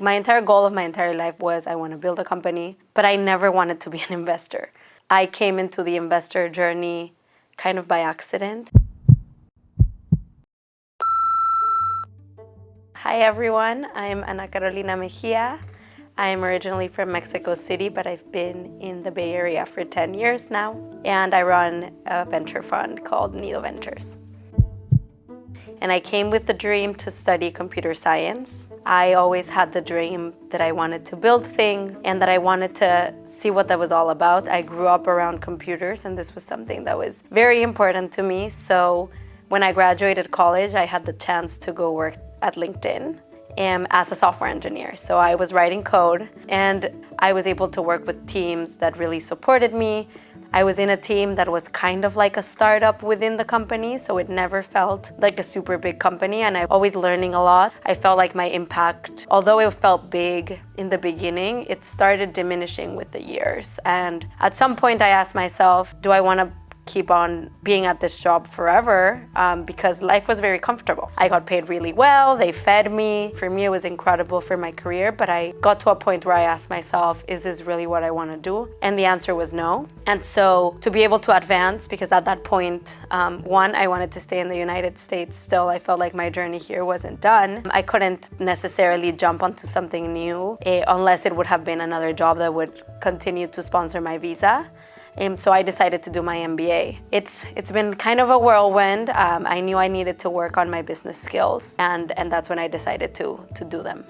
My entire goal of my entire life was I want to build a company, but I never wanted to be an investor. I came into the investor journey kind of by accident. Hi everyone, I'm Ana Carolina Mexia. I'm originally from Mexico City, but I've been in the Bay Area for 10 years now, and I run a venture fund called Nido Ventures. And I came with the dream to study computer science. I always had the dream that I wanted to build things and that I wanted to see what that was all about. I grew up around computers, and this was something that was very important to me. So when I graduated college, I had the chance to go work at LinkedIn as a software engineer. So I was writing code, and I was able to work with teams that really supported me. I was in a team that was kind of like a startup within the company, so it never felt like a super big company, and I'm always learning a lot. I felt like my impact, although it felt big in the beginning, it started diminishing with the years. And at some point I asked myself, do I want to keep on being at this job forever? Because life was very comfortable. I got paid really well, they fed me. For me, it was incredible for my career, but I got to a point where I asked myself, is this really what I want to do? And the answer was no. And so to be able to advance, because at that point, one, I wanted to stay in the United States still. I felt like my journey here wasn't done. I couldn't necessarily jump onto something new unless it would have been another job that would continue to sponsor my visa. So I decided to do my MBA. It's been kind of a whirlwind. I knew I needed to work on my business skills, and that's when I decided to do them.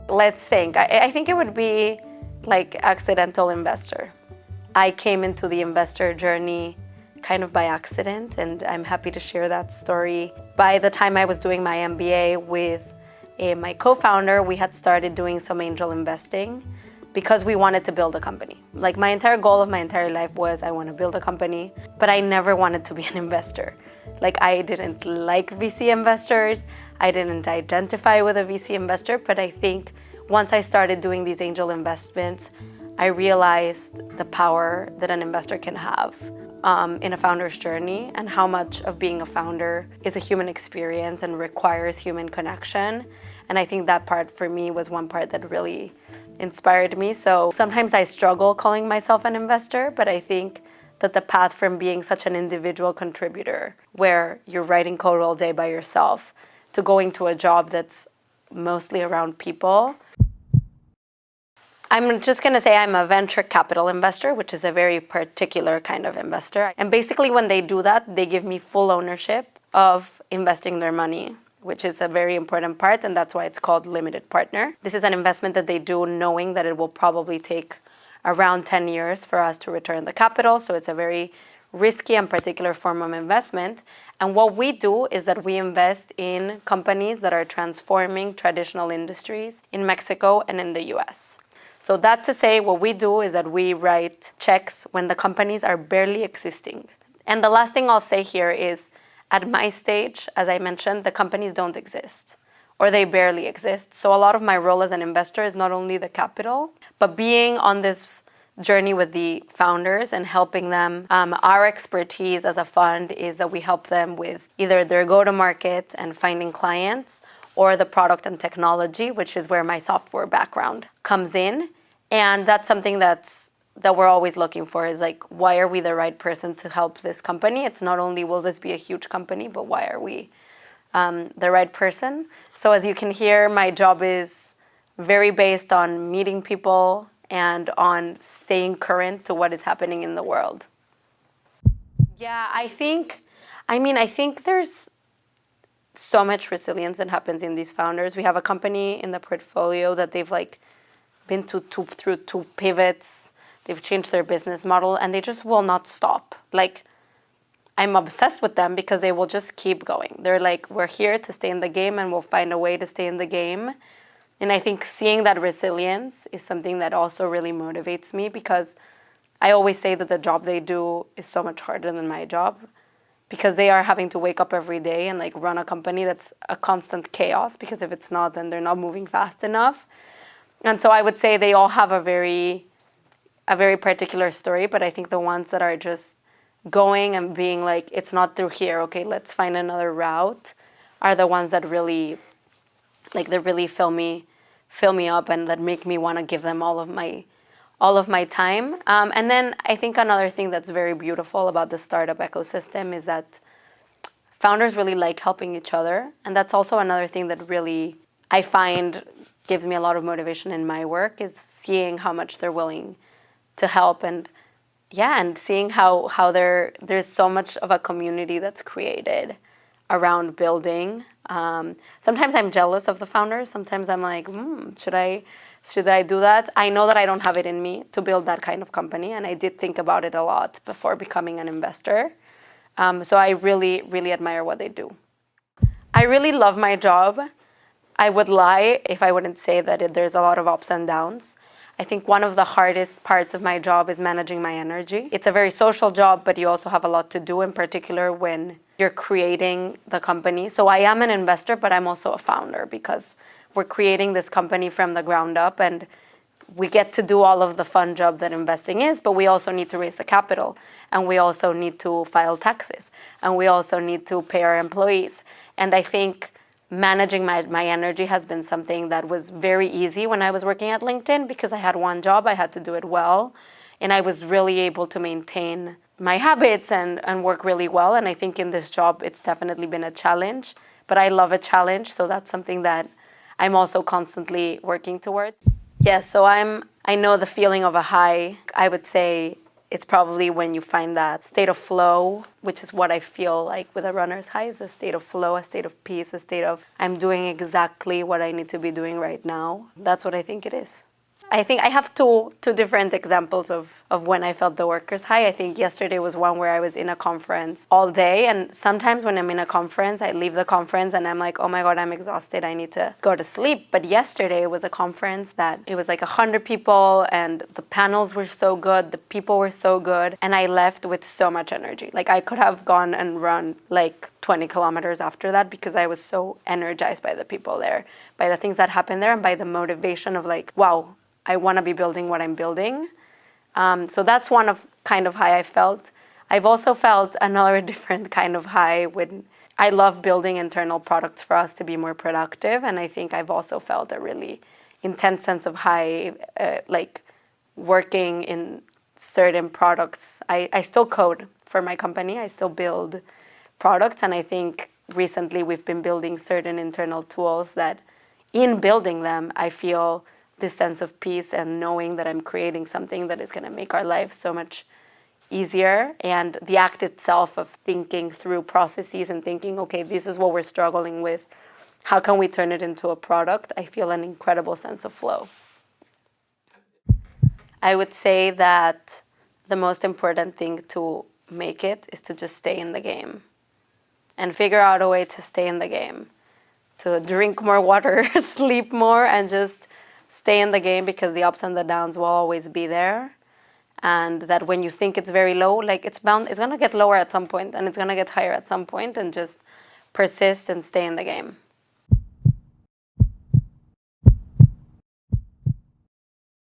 Let's think. I think it would be like accidental investor. I came into the investor journey kind of by accident, and I'm happy to share that story. By the time I was doing my MBA with my co-founder, we had started doing some angel investing, because we wanted to build a company. Like, my entire goal of my entire life was I want to build a company, but I never wanted to be an investor. Like, I didn't like VC investors. I didn't identify with a VC investor, but I think once I started doing these angel investments, I realized the power that an investor can have in a founder's journey, and how much of being a founder is a human experience and requires human connection. And I think that part for me was one part that really inspired me. So sometimes I struggle calling myself an investor, but I think that the path from being such an individual contributor, where you're writing code all day by yourself, to going to a job that's mostly around people. I'm just going to say I'm a venture capital investor, which is a very particular kind of investor. And basically when they do that, they give me full ownership of investing their money, which is a very important part, and that's why it's called limited partner. This is an investment that they do knowing that it will probably take around 10 years for us to return the capital, so it's a very risky and particular form of investment. And what we do is that we invest in companies that are transforming traditional industries in Mexico and in the US. So that to say, what we do is that we write checks when the companies are barely existing. And the last thing I'll say here is, at my stage, as I mentioned, the companies don't exist, or they barely exist. So a lot of my role as an investor is not only the capital, but being on this journey with the founders and helping them. Our expertise as a fund is that we help them with either their go-to-market and finding clients, or the product and technology, which is where my software background comes in. And that's something that we're always looking for, is like, why are we the right person to help this company? It's not only will this be a huge company, but why are we the right person? So as you can hear, my job is very based on meeting people and on staying current to what is happening in the world. Yeah, I think there's so much resilience that happens in these founders. We have a company in the portfolio that they've been through two pivots. They've changed their business model, and they just will not stop. I'm obsessed with them because they will just keep going. They're like, we're here to stay in the game, and we'll find a way to stay in the game. And I think seeing that resilience is something that also really motivates me, because I always say that the job they do is so much harder than my job, because they are having to wake up every day and run a company that's a constant chaos, because if it's not, then they're not moving fast enough. And so I would say they all have a very particular story, but I think the ones that are just going and being like, it's not through here, okay, let's find another route, are the ones that really Like they really fill me up and that make me want to give them all of my time. And then I think another thing that's very beautiful about the startup ecosystem is that founders really like helping each other. And that's also another thing that really I find gives me a lot of motivation in my work, is seeing how much they're willing to help and seeing how there's so much of a community that's created around building. Sometimes I'm jealous of the founders. Sometimes I'm like, should I do that? I know that I don't have it in me to build that kind of company, and I did think about it a lot before becoming an investor. So I really, really admire what they do. I really love my job. I would lie if I wouldn't say that there's a lot of ups and downs. I think one of the hardest parts of my job is managing my energy. It's a very social job, but you also have a lot to do, in particular when you're creating the company. So I am an investor, but I'm also a founder because we're creating this company from the ground up, and we get to do all of the fun job that investing is, but we also need to raise the capital, and we also need to file taxes, and we also need to pay our employees. And I think managing my energy has been something that was very easy when I was working at LinkedIn because I had one job, I had to do it well, and I was really able to maintain my habits and work really well. And I think in this job, it's definitely been a challenge, but I love a challenge, so that's something that I'm also constantly working towards. Yeah, so I know the feeling of a high. I would say it's probably when you find that state of flow, which is what I feel like with a runner's high, is a state of flow, a state of peace, a state of I'm doing exactly what I need to be doing right now. That's what I think it is. I think I have two different examples of when I felt the worker's high. I think yesterday was one where I was in a conference all day, and sometimes when I'm in a conference, I leave the conference and I'm like, oh my God, I'm exhausted, I need to go to sleep. But yesterday it was a conference that it was like 100 people and the panels were so good, the people were so good, and I left with so much energy. Like I could have gone and run like 20 kilometers after that because I was so energized by the people there, by the things that happened there, and by the motivation of like, wow, I want to be building what I'm building. So that's one of kind of high I felt. I've also felt another different kind of high when I love building internal products for us to be more productive. And I think I've also felt a really intense sense of high, like working in certain products. I still code for my company. I still build products. And I think recently we've been building certain internal tools that in building them, I feel this sense of peace and knowing that I'm creating something that is going to make our lives so much easier. And the act itself of thinking through processes and thinking, okay, this is what we're struggling with. How can we turn it into a product? I feel an incredible sense of flow. I would say that the most important thing to make it is to just stay in the game and figure out a way to stay in the game, to drink more water, sleep more, and just stay in the game, because the ups and the downs will always be there. And that when you think it's very low, like it's going to get lower at some point and it's going to get higher at some point, and just persist and stay in the game.